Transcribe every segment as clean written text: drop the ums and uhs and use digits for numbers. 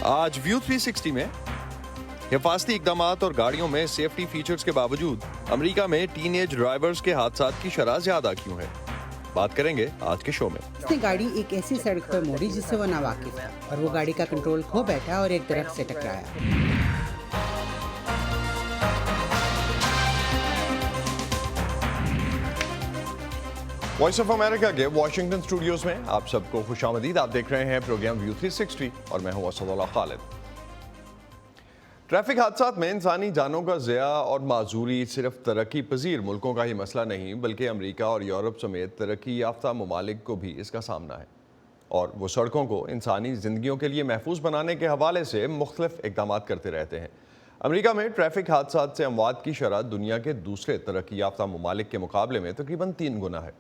آج ویو 360 میں حفاظتی اقدامات اور گاڑیوں میں سیفٹی فیچرز کے باوجود امریکہ میں ٹین ایج ڈرائیورز کے حادثات کی شرح زیادہ کیوں ہے، بات کریں گے آج کے شو میں۔ اس نے گاڑی ایک ایسی سڑک پر موڑی جس سے وہ ناواقف تھا اور وہ گاڑی کا کنٹرول کھو بیٹھا اور ایک درخت سے ٹکرایا۔ وائس آف امریکہ کے واشنگٹن اسٹوڈیوز میں آپ سب کو خوش آمدید۔ آپ دیکھ رہے ہیں پروگرام ویو 360 اور میں ہوں اسد اللہ خالد۔ ٹریفک حادثات میں انسانی جانوں کا ضیاع اور معذوری صرف ترقی پذیر ملکوں کا ہی مسئلہ نہیں، بلکہ امریکہ اور یورپ سمیت ترقی یافتہ ممالک کو بھی اس کا سامنا ہے، اور وہ سڑکوں کو انسانی زندگیوں کے لیے محفوظ بنانے کے حوالے سے مختلف اقدامات کرتے رہتے ہیں۔ امریکہ میں ٹریفک حادثات سے اموات کی شرح دنیا کے دوسرے ترقی یافتہ ممالک کے مقابلے میں تقریباً 3 گنا ہے،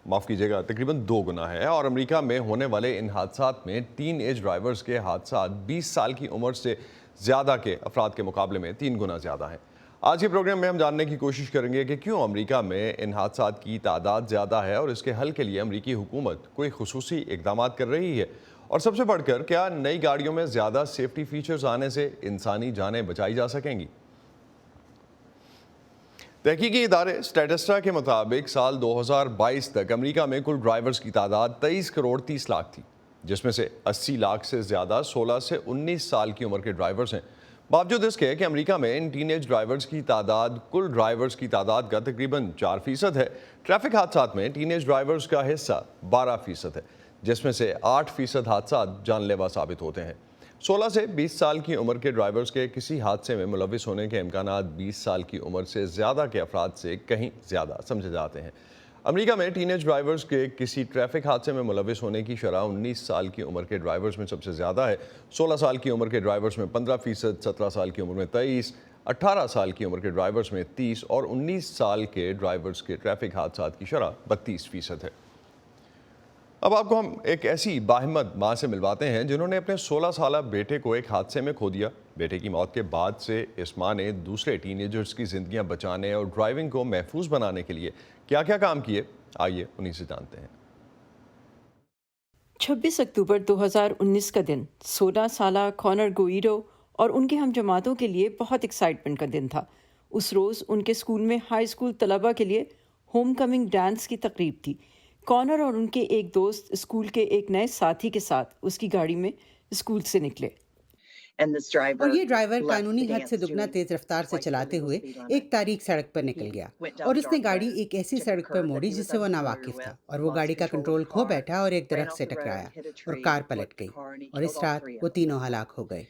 معاف کیجیے گا تقریباً 2 گنا ہے، اور امریکہ میں ہونے والے ان حادثات میں ٹین ایج ڈرائیورز کے حادثات 20 سال کی عمر سے زیادہ کے افراد کے مقابلے میں 3 گنا زیادہ ہیں۔ آج کے پروگرام میں ہم جاننے کی کوشش کریں گے کہ کیوں امریکہ میں ان حادثات کی تعداد زیادہ ہے، اور اس کے حل کے لیے امریکی حکومت کوئی خصوصی اقدامات کر رہی ہے، اور سب سے بڑھ کر کیا نئی گاڑیوں میں زیادہ سیفٹی فیچرز آنے سے انسانی جانیں بچائی جا سکیں گی۔ تحقیقی ادارے سٹیٹسٹا کے مطابق سال 2022 تک امریکہ میں کل ڈرائیورز کی تعداد 23 کروڑ 30 لاکھ تھی، جس میں سے 80 لاکھ سے زیادہ 16 سے 19 سال کی عمر کے ڈرائیورز ہیں۔ باوجود اس کے کہ امریکہ میں ان ٹین ایج ڈرائیورز کی تعداد کل ڈرائیورز کی تعداد کا تقریباً 4% ہے، ٹریفک حادثات میں ٹین ایج ڈرائیورز کا حصہ 12% ہے، جس میں سے 8% حادثات جان لیوا ثابت ہوتے ہیں۔ 16 سے 20 سال کی عمر کے ڈرائیورز کے کسی حادثے میں ملوث ہونے کے امکانات 20 سال کی عمر سے زیادہ کے افراد سے کہیں زیادہ سمجھے جاتے ہیں۔ امریکہ میں ٹین ایج ڈرائیورز کے کسی ٹریفک حادثے میں ملوث ہونے کی شرح 19 سال کی عمر کے ڈرائیورز میں سب سے زیادہ ہے، 16 سال کی عمر کے ڈرائیورز میں 15%، 17 سال کی عمر میں 23%، 18 سال کی عمر کے ڈرائیورز میں 30%، اور 19 سال کے ڈرائیورز کے ٹریفک حادثات کی شرح 32% ہے۔ اب آپ کو ہم ایک ایسی باہمت ماں سے ملواتے ہیں جنہوں نے اپنے 16 سالہ بیٹے کو ایک حادثے میں کھو دیا۔ بیٹے کی موت کے بعد سے اس ماں نے دوسرے ٹین ایجرز کی زندگیاں بچانے اور ڈرائیونگ کو محفوظ بنانے کے لیے کیا کیا کام کیے، آئیے انہی سے جانتے ہیں۔ 26 اکتوبر 2019 کا دن 16 سالہ کونر گوئیڈو اور ان کے ہم جماعتوں کے لیے بہت ایکسائٹمنٹ کا دن تھا۔ اس روز ان کے اسکول میں ہائی اسکول طلبہ کے لیے ہوم کمنگ ڈانس کی تقریب تھی۔ کونر اور ان کے ایک دوست اسکول کے ایک نئے ساتھی کے ساتھ اس کی گاڑی میں اسکول سے نکلے، اور یہ ڈرائیور قانونی حد سے دگنا تیز رفتار سے چلاتے ہوئے ایک تاریک سڑک پر نکل گیا، اور اس نے گاڑی ایک ایسی سڑک پر موڑی جس سے وہ ناواقف تھا، اور وہ گاڑی کا کنٹرول کھو بیٹھا اور ایک درخت سے ٹکرایا اور کار پلٹ گئی، اور اس رات وہ تینوں ہلاک ہو گئے۔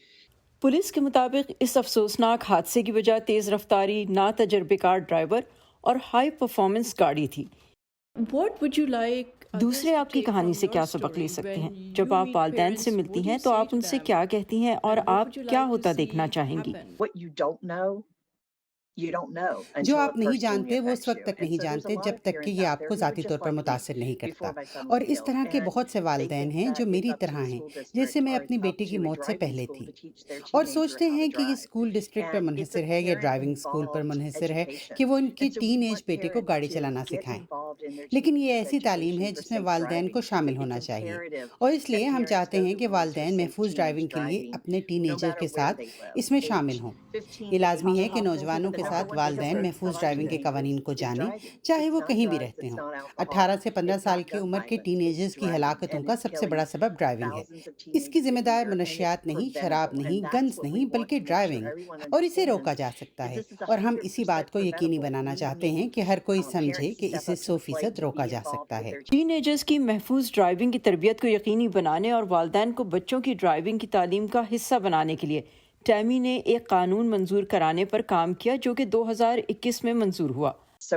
پولیس کے مطابق اس افسوسناک حادثے کی وجہ تیز رفتاری، نا تجربے کار ڈرائیور اور ہائی پرفارمنس گاڑی تھی۔ دوسرے آپ کی کہانی سے کیا سبق لے سکتے ہیں؟ جب آپ والدین سے ملتی ہیں تو آپ ان سے کیا کہتی ہیں، اور آپ کیا ہوتا دیکھنا چاہیں گی؟ جو آپ نہیں جانتے وہ اس وقت تک نہیں جانتے جب تک کہ یہ آپ کو ذاتی طور پر متاثر نہیں کرتا، اور اس طرح کے بہت سے والدین ہیں جو میری طرح ہیں، جیسے میں اپنی بیٹی کی موت سے پہلے تھی، اور سوچتے ہیں کہ یہ اسکول ڈسٹرکٹ پر منحصر ہے یا ڈرائیونگ اسکول پر منحصر ہے کہ وہ ان کے ٹین ایج بیٹے کو گاڑی چلانا سکھائیں۔ لیکن یہ ایسی تعلیم ہے جس میں والدین کو شامل ہونا چاہیے، اور اس لیے ہم چاہتے ہیں کہ والدین محفوظ ڈرائیونگ کے لیے اپنے ٹین ایجر کے ساتھ اس میں شامل ہوں۔ یہ لازمی ہے کہ نوجوانوں کے ساتھ والدین محفوظ ڈرائیونگ کے قوانین کو جانیں، چاہے وہ کہیں بھی رہتے ہوں۔ 18 سے 15 سال کی عمر کے ٹین ایجرز کی ہلاکتوں کا سب سے بڑا سبب ڈرائیونگ ہے۔ اس کی ذمہ دار منشیات نہیں، شراب نہیں، گنز نہیں، بلکہ ڈرائیونگ، اور اسے روکا جا سکتا ہے، اور ہم اسی بات کو یقینی بنانا چاہتے ہیں کہ ہر کوئی سمجھے کہ اسے 100% روکا جا سکتا ہے۔ ٹین ایجرز کی محفوظ ڈرائیونگ کی تربیت کو یقینی بنانے اور والدین کو بچوں کی ڈرائیونگ کی تعلیم کا حصہ بنانے کے لیے ٹیمی نے ایک قانون منظور کرانے پر کام کیا جو کہ 2021 میں منظور ہوا۔ تو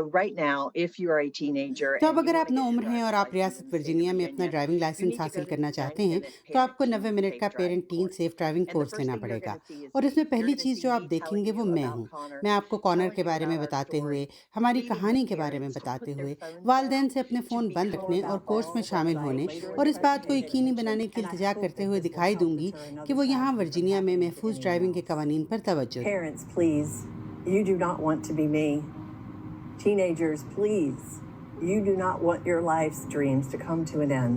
اب اگر آپ نوعمر ہیں اور آپ ریاست ورجینیا میں اپنا ڈرائیونگ لائسنس حاصل کرنا چاہتے ہیں تو آپ کو 90 منٹ کا parent teen safe driving course لینا پڑے گا، اور اس میں پہلی چیز جو آپ دیکھیں گے وہ میں ہوں۔ میں آپ کو کونر کے بارے میں بتاتے ہوئے، ہماری کہانی کے بارے میں بتاتے ہوئے، والدین سے اپنے فون بند رکھنے اور کورس میں شامل ہونے اور اس بات کو یقینی بنانے کی التجا کرتے ہوئے دکھائی دوں گی کہ وہ یہاں ورجینیا میں محفوظ ڈرائیونگ کے قوانین پر توجہ دیں۔ Parents, please, you do not want to be me. Teenagers, please, you do not want your life's dreams to come to an end.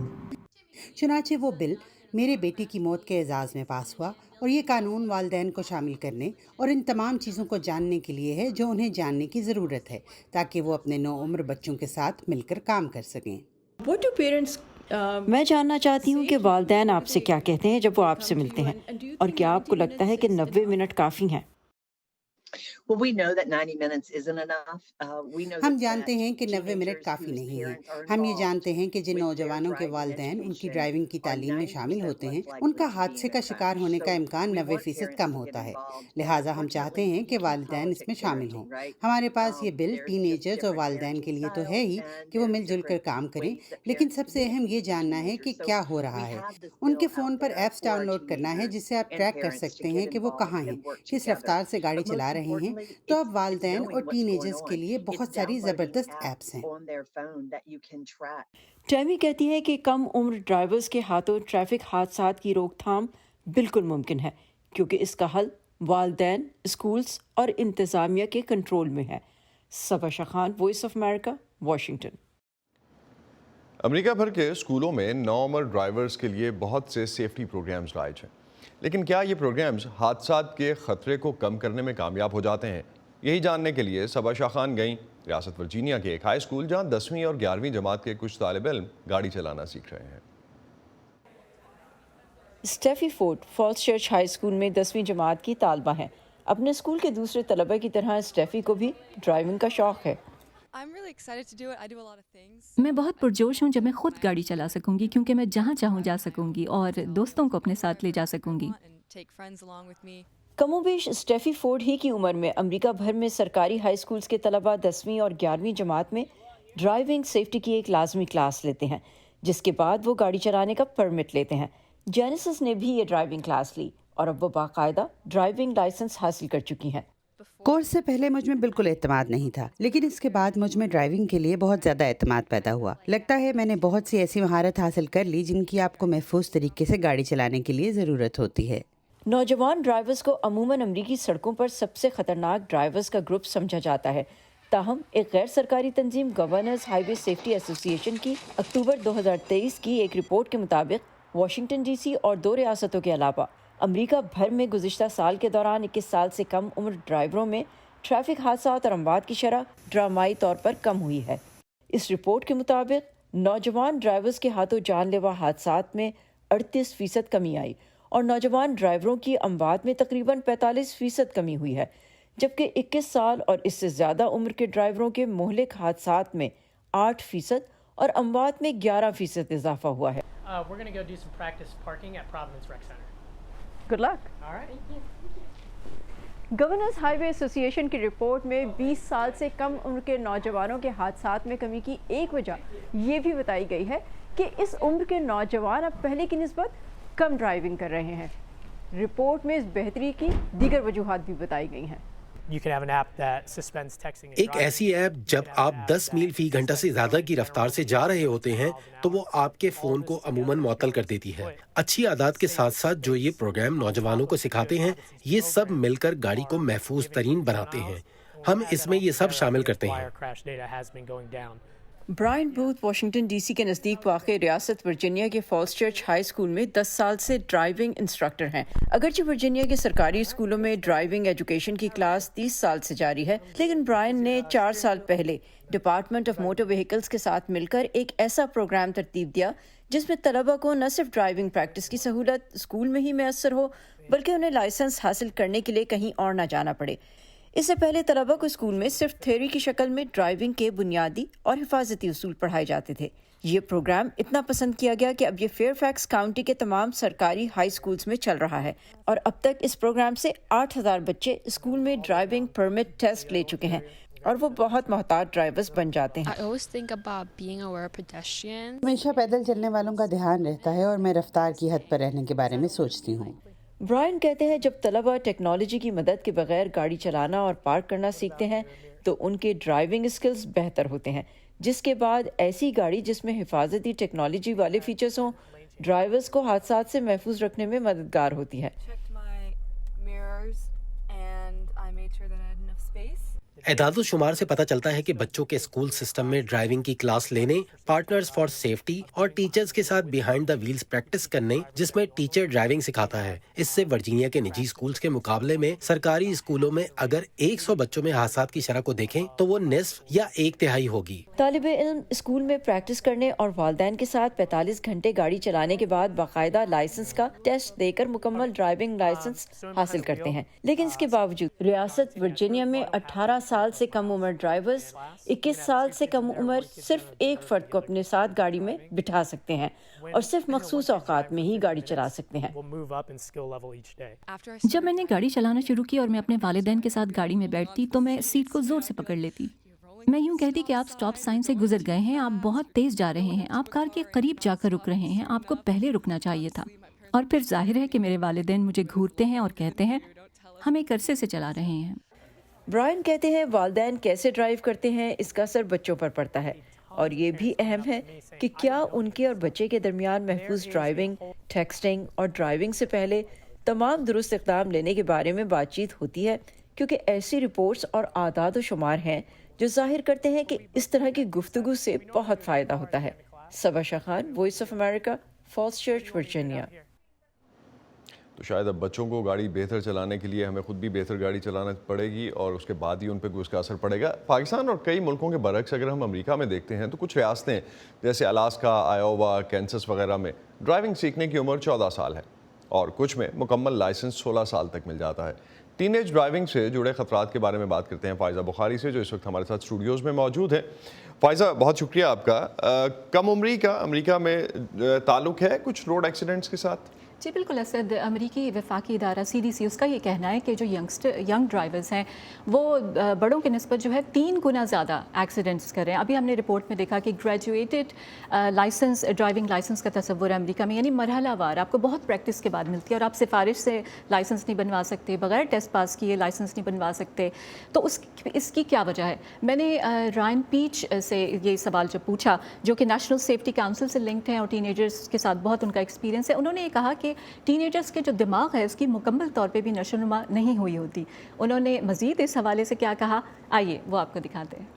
چنانچہ وہ بل میرے بیٹی کی موت کے اعزاز میں پاس ہوا، اور یہ قانون والدین کو شامل کرنے اور ان تمام چیزوں کو جاننے کے لیے ہے جو انہیں جاننے کی ضرورت ہے تاکہ وہ اپنے نوعمر بچوں کے ساتھ مل کر کام کر سکیں۔ میں جاننا چاہتی ہوں کہ والدین آپ سے کیا کہتے ہیں جب وہ آپ سے ملتے ہیں، اور کیا آپ کو لگتا ہے کہ 90 منٹ کافی ہیں؟ Well, we know that 90 minutes isn't enough. We know ہم that جانتے ہیں کہ 90 منٹ teenagers کافی whose نہیں ہیں۔ parents are ہم یہ involved جانتے ہیں کہ جن with their نوجوانوں کے driving والدین ان کی education ڈرائیونگ کی are تعلیم میں شامل 90% ہوتے ہیں، less ان likely کا to be حادثے in کا a شکار crash. ہونے کا So امکان we 90% want parents come to get ہوتا ہے۔ involved. لہٰذا ہم چاہتے ہیں کہ Unfortunately, you والدین can't اس میں politic شامل ہوں۔ parenting, right? ہمارے پاس یہ بل There's ٹین just ایجرز اور different والدین کے parenting لیے تو ہے ہی styles and کہ وہ there's مل جل کر different کام کریں، ways that لیکن parents سب can سے get اہم with یہ these جاننا ہے کہ teenagers. So کیا ہو we رہا ہے۔ have this ان کے bill فون out پر there apps for our download کرنا ہے teenagers جس سے آپ and ٹریک کر parents to سکتے ہیں get کہ وہ involved کہاں ہیں، and work کس together. رفتار سے گاڑی But most چلا رہے ہیں۔ importantly, تو اب it's والدین knowing اور what's ten going agers on. کے لیے It's بہت ساری downloading زبردست apps ایپس ہیں۔ on their phone that you can track. Tummy کہتی ہے کہ کم عمر ڈرائیورز کے ہاتھوں ٹریفک حادثات کی روک تھام بالکل ممکن ہے، کیونکہ اس کا حل والدین، اسکولز اور انتظامیہ کے کنٹرول میں ہے۔ صبا شخان، وائس آف امریکہ، واشنگٹن۔ امریکہ بھر کے اسکولوں میں نوعمر ڈرائیورز کے لیے بہت سے سیفٹی پروگرامز رائج ہیں، لیکن کیا یہ پروگرامز حادثات کے خطرے کو کم کرنے میں کامیاب ہو جاتے ہیں؟ یہی جاننے کے لیے صبا شاخان گئیں ریاست ورجینیا کے ایک ہائی اسکول جہاں 10ویں اور 11ویں جماعت کے کچھ طالب علم گاڑی چلانا سیکھ رہے ہیں۔ Steffi Ford Falls Church High School میں 10ویں جماعت کی طالبہ ہیں۔ اپنے اسکول کے دوسرے طلبہ کی طرح اسٹیفی کو بھی ڈرائیونگ کا شوق ہے۔ میں بہت پرجوش ہوں جب میں خود گاڑی چلا سکوں گی، کیونکہ میں جہاں چاہوں جا سکوں گی اور دوستوں کو اپنے ساتھ لے جا سکوں گی۔ کم و بیش اسٹیفی فورڈ ہی کی عمر میں امریکہ بھر میں سرکاری ہائی اسکولز کے طلبہ 10ویں اور 11ویں جماعت میں ڈرائیونگ سیفٹی کی ایک لازمی کلاس لیتے ہیں، جس کے بعد وہ گاڑی چلانے کا پرمٹ لیتے ہیں۔ جینیسس نے بھی یہ ڈرائیونگ کلاس لی اور اب وہ باقاعدہ ڈرائیونگ لائسنس حاصل کر چکی ہیں۔ کورس سے پہلے مجھ میں بالکل اعتماد نہیں تھا، لیکن اس کے بعد مجھ میں ڈرائیونگ کے لیے بہت زیادہ اعتماد پیدا ہوا۔ لگتا ہے میں نے بہت سی ایسی مہارت حاصل کر لی جن کی آپ کو محفوظ طریقے سے گاڑی چلانے کے لیے ضرورت ہوتی ہے۔ نوجوان ڈرائیورز کو عموماً امریکی سڑکوں پر سب سے خطرناک ڈرائیورز کا گروپ سمجھا جاتا ہے، تاہم ایک غیر سرکاری تنظیم گورنرز ہائی وے سیفٹی ایسوسی ایشن کی اکتوبر 2023 کی ایک رپورٹ کے مطابق واشنگٹن ڈی سی اور 2 ریاستوں کے علاوہ امریکہ بھر میں گزشتہ سال کے دوران 21 سال سے کم عمر ڈرائیوروں میں ٹریفک حادثات اور اموات کی شرح ڈرامائی طور پر کم ہوئی ہے۔ اس رپورٹ کے مطابق نوجوان ڈرائیورز کے ہاتھوں جان لیوا حادثات میں 38% کمی آئی اور نوجوان ڈرائیوروں کی اموات میں تقریباً 45% کمی ہوئی ہے، جبکہ 21 سال اور اس سے زیادہ عمر کے ڈرائیوروں کے مہلک حادثات میں 8% اور اموات میں 11% اضافہ ہوا ہے۔ We're going to go do some practice parking at Providence Rec Center. Good luck. All right? Governors highway association کی رپورٹ میں 20 سال سے کم عمر کے نوجوانوں کے حادثات میں کمی کی ایک وجہ یہ بھی بتائی گئی ہے کہ اس عمر کے نوجوان اب پہلے کی نسبت کم ڈرائیونگ کر رہے ہیں۔ رپورٹ میں اس بہتری کی دیگر وجوہات بھی بتائی گئی ہیں۔ You can have an app that suspends texting and ایک driving. ایسی ایپ جب آپ 10 میل فی گھنٹہ سے زیادہ کی رفتار سے جا رہے ہوتے ہیں تو وہ آپ کے فون کو عموماً معطل کر دیتی ہے۔ اچھی عادات کے ساتھ ساتھ جو یہ پروگرام نوجوانوں کو سکھاتے ہیں، یہ سب مل کر گاڑی کو محفوظ ترین بناتے ہیں۔ ہم اس میں یہ سب شامل کرتے ہیں۔ Wire crash data has been going down. Brian Booth Washington D C کے نزدیک واقع ریاست ورجینیا کے فالس چرچ ہائی اسکول میں 10 سال سے ڈرائیونگ انسٹرکٹر ہیں۔ اگرچہ ورجینیا کے سرکاری اسکولوں میں ڈرائیونگ ایجوکیشن کی کلاس 30 سال سے جاری ہے، لیکن برائن نے 4 سال پہلے ڈپارٹمنٹ آف موٹر وہیکلز کے ساتھ مل کر ایک ایسا پروگرام ترتیب دیا جس میں طلبہ کو نہ صرف ڈرائیونگ پریکٹس کی سہولت اسکول میں ہی میسر ہو، بلکہ انہیں لائسنس حاصل کرنے کے لیے کہیں اور نہ جانا پڑے۔ اس سے پہلے طلبہ کو اسکول میں صرف تھیوری کی شکل میں ڈرائیونگ کے بنیادی اور حفاظتی اصول پڑھائے جاتے تھے۔ یہ پروگرام اتنا پسند کیا گیا کہ اب یہ فیئر فیکس کاؤنٹی کے تمام سرکاری ہائی اسکولز میں چل رہا ہے، اور اب تک اس پروگرام سے 8000 بچے اسکول میں ڈرائیونگ پرمٹ ٹیسٹ لے چکے ہیں اور وہ بہت محتاط ڈرائیورز بن جاتے ہیں۔ I always think about being aware of pedestrians. ہمیشہ پیدل چلنے والوں کا دھیان رہتا ہے اور میں رفتار کی حد پر رہنے کے بارے میں سوچتی ہوں۔ برائن کہتے ہیں جب طلبہ ٹیکنالوجی کی مدد کے بغیر گاڑی چلانا اور پارک کرنا سیکھتے ہیں تو ان کے ڈرائیونگ اسکلز بہتر ہوتے ہیں، جس کے بعد ایسی گاڑی جس میں حفاظتی ٹیکنالوجی والے فیچرز ہوں ڈرائیورز کو حادثات سے محفوظ رکھنے میں مددگار ہوتی ہے۔ اعداد و شمار سے پتہ چلتا ہے کہ بچوں کے اسکول سسٹم میں ڈرائیونگ کی کلاس لینے، پارٹنرز فار سیفٹی اور ٹیچرز کے ساتھ بیہائنڈ دا ویلز پریکٹس کرنے، جس میں ٹیچر ڈرائیونگ سکھاتا ہے۔ اس سے ورجینیا کے نجی اسکولز کے مقابلے میں سرکاری اسکولوں میں اگر 100 بچوں میں حادثات کی شرح کو دیکھیں تو وہ نصف یا 1/3 ہوگی۔ طالب علم اسکول میں پریکٹس کرنے اور والدین کے ساتھ 45 گھنٹے گاڑی چلانے کے بعد باقاعدہ لائسنس کا ٹیسٹ دے کر مکمل ڈرائیونگ لائسنس حاصل کرتے ہیں، لیکن اس کے باوجود ریاست ورجینیا میں 18 سال سے کم عمر ڈرائیورز 21 سال سے کم عمر صرف ایک فرد کو اپنے ساتھ گاڑی میں بٹھا سکتے ہیں اور صرف مخصوص اوقات میں ہی گاڑی چلا سکتے ہیں۔ جب میں نے گاڑی چلانا شروع کی اور میں اپنے والدین کے ساتھ گاڑی میں بیٹھتی تو میں سیٹ کو زور سے پکڑ لیتی۔ میں یوں کہتی کہ آپ سٹاپ سائن سے گزر گئے ہیں، آپ بہت تیز جا رہے ہیں، آپ کار کے قریب جا کر رک رہے ہیں، آپ کو پہلے رکنا چاہیے تھا۔ اور پھر ظاہر ہے کہ میرے والدین مجھے گھورتے ہیں اور کہتے ہیں ہم ایک عرصے سے چلا رہے ہیں۔ برائن کہتے ہیں والدین کیسے ڈرائیو کرتے ہیں اس کا اثر بچوں پر پڑتا ہے، اور یہ بھی اہم ہے کہ کیا ان کے اور بچے کے درمیان محفوظ ڈرائیونگ، ٹیکسٹنگ اور ڈرائیونگ سے پہلے تمام درست اقدام لینے کے بارے میں بات چیت ہوتی ہے، کیونکہ ایسی رپورٹس اور اعداد و شمار ہیں جو ظاہر کرتے ہیں کہ اس طرح کی گفتگو سے بہت فائدہ ہوتا ہے۔ Saba Shah Khan, Voice of America, Falls Church, Virginia. تو شاید اب بچوں کو گاڑی بہتر چلانے کے لیے ہمیں خود بھی بہتر گاڑی چلانا پڑے گی اور اس کے بعد ہی ان پہ اس کا اثر پڑے گا۔ پاکستان اور کئی ملکوں کے برعکس اگر ہم امریکہ میں دیکھتے ہیں تو کچھ ریاستیں جیسے الاسکا، آیووا، کینسس وغیرہ میں ڈرائیونگ سیکھنے کی عمر 14 سال ہے اور کچھ میں مکمل لائسنس 16 سال تک مل جاتا ہے۔ ٹین ایج ڈرائیونگ سے جڑے خطرات کے بارے میں بات کرتے ہیں فائزہ بخاری سے، جو اس وقت ہمارے ساتھ اسٹوڈیوز میں موجود ہیں۔ فائزہ، بہت شکریہ آپ کا۔ کم عمری کا امریکہ میں تعلق ہے کچھ روڈ ایکسیڈنٹس کے ساتھ؟ جی بالکل اسد، امریکی وفاقی ادارہ CDC اس کا یہ کہنا ہے کہ جو ینگ ڈرائیورز ہیں وہ بڑوں کے نسبت جو ہے 3 گنا زیادہ ایکسیڈنٹس کر رہے ہیں۔ ابھی ہم نے رپورٹ میں دیکھا کہ گریجویٹڈ لائسنس، ڈرائیونگ لائسنس کا تصور ہے امریکہ میں، یعنی مرحلہ وار آپ کو بہت پریکٹس کے بعد ملتی ہے اور آپ سفارش سے لائسنس نہیں بنوا سکتے، بغیر ٹیسٹ پاس کیے لائسنس نہیں بنوا سکتے۔ تو اس کی کیا وجہ ہے؟ میں نے رائن پیچ سے یہ سوال جو پوچھا، جو کہ نیشنل سیفٹی کاؤنسل سے لنکڈ ہیں اور ٹین ایجرز کے ساتھ بہت ان کا ایکسپیرینس ہے، انہوں نے یہ کہا کہ ٹین ایجرز کے جو دماغ ہے اس کی مکمل طور پہ بھی نشو نما نہیں ہوئی ہوتی۔ انہوں نے مزید اس حوالے سے کیا کہا، آئیے وہ آپ کو دکھاتے ہیں۔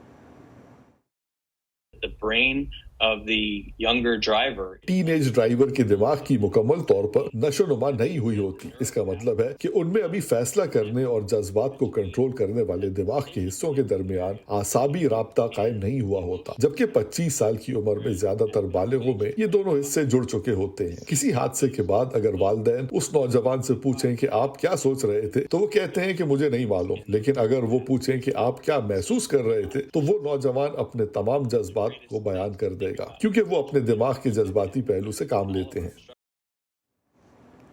The brain of the younger driver. Teenage driver کے دماغ کی مکمل طور پر نشو نما نہیں ہوئی ہوتی۔ اس کا مطلب ہے کہ ان میں ابھی فیصلہ کرنے اور جذبات کو کنٹرول کرنے والے دماغ کے حصوں کے درمیان اعصابی رابطہ قائم نہیں ہوا ہوتا، جبکہ 25 سال کی عمر میں زیادہ تر بالغوں میں یہ دونوں حصے جڑ چکے ہوتے ہیں۔ کسی حادثے کے بعد اگر والدین اس نوجوان سے پوچھیں کہ آپ کیا سوچ رہے تھے تو وہ کہتے ہیں کہ مجھے نہیں معلوم، لیکن اگر وہ پوچھیں کہ آپ کیا محسوس کر رہے تھے تو وہ نوجوان اپنے تمام جذبات کو بیان کر دے گا، کیونکہ وہ اپنے دماغ کے جذباتی پہلو سے کام لیتے ہیں۔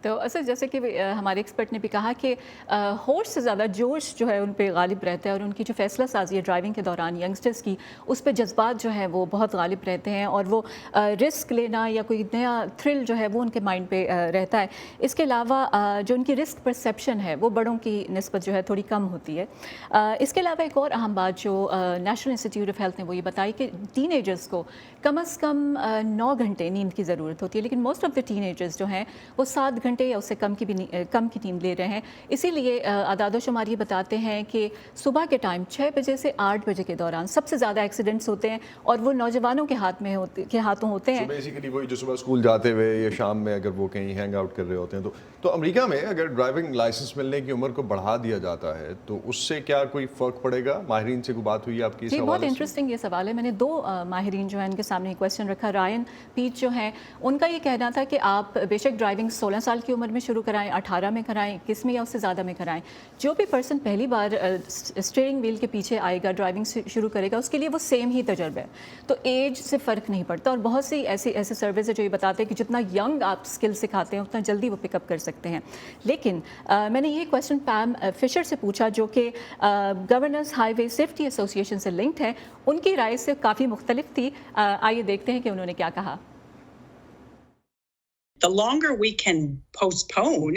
تو اصل جیسے کہ ہمارے ایکسپرٹ نے بھی کہا کہ ہوش سے زیادہ جوش جو ہے ان پہ غالب رہتا ہے، اور ان کی جو فیصلہ سازی ہے ڈرائیونگ کے دوران ینگسٹرز کی، اس پہ جذبات جو ہیں وہ بہت غالب رہتے ہیں، اور وہ رسک لینا یا کوئی نیا تھرل جو ہے وہ ان کے مائنڈ پہ رہتا ہے۔ اس کے علاوہ جو ان کی رسک پرسیپشن ہے وہ بڑوں کی نسبت جو ہے تھوڑی کم ہوتی ہے۔ اس کے علاوہ ایک اور اہم بات جو نیشنل انسٹیٹیوٹ آف ہیلتھ نے وہ یہ بتائی کہ ٹین ایجرز کو کم از کم 9 گھنٹے نیند کی ضرورت ہوتی ہے، لیکن most of the ten agers جو ہیں وہ 7 گھنٹے یا اس سے کم کی نیند لے رہے ہیں۔ اسی لیے اعداد و شمار یہ بتاتے ہیں کہ صبح کے ٹائم 6 بجے سے 8 بجے کے دوران سب سے زیادہ ایکسیڈنٹس ہوتے ہیں، اور وہ نوجوانوں کے ہاتھوں ہوتے ہیں۔ بیسیکلی وہی جو صبح اسکول جاتے ہوئے یا شام میں اگر وہ کہیں ہینگ آؤٹ کر رہے ہوتے ہیں تو امریکہ میں اگر ڈرائیونگ لائسنس ملنے کی عمر کو بڑھا دیا جاتا ہے تو اس سے کیا کوئی فرق پڑے گا؟ ماہرین سے کوئی بات ہوئی آپ کی؟ جی بہت انٹرسٹنگ یہ سوال ہے۔ میں نے 2 ماہرین جو ہیں ان کے سامنے کویسچن رکھا۔ رائن پیچ جو ہیں ان کا یہ کہنا تھا کہ آپ بے شک ڈرائیونگ 16 سال کی عمر میں شروع کرائیں، 18 میں کرائیں، 21 میں یا اس سے زیادہ میں کرائیں، جو بھی پرسن پہلی بار اسٹیئرنگ ویل کے پیچھے آئے گا، ڈرائیونگ شروع کرے گا، اس کے لیے وہ سیم ہی تجربہ ہے، تو ایج سے فرق نہیں پڑتا۔ اور بہت سی ایسے سرویز ہے جو یہ بتاتے ہیں کہ جتنا ینگ آپ اسکل سکھاتے ہیں اتنا جلدی وہ پک اپ کر سکتے ہیں۔ لیکن میں نے یہ کویسچن پیم فشر سے پوچھا جو کہ گورنرز ہائی وے سیفٹی ایسوسی ایشن سے لنکڈ ہے، ان کی رائے سے کافی مختلف تھی۔ آئیے دیکھتے ہیں کہ انہوں نے کیا کہا۔ The longer we can postpone,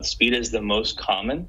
Speed is the most common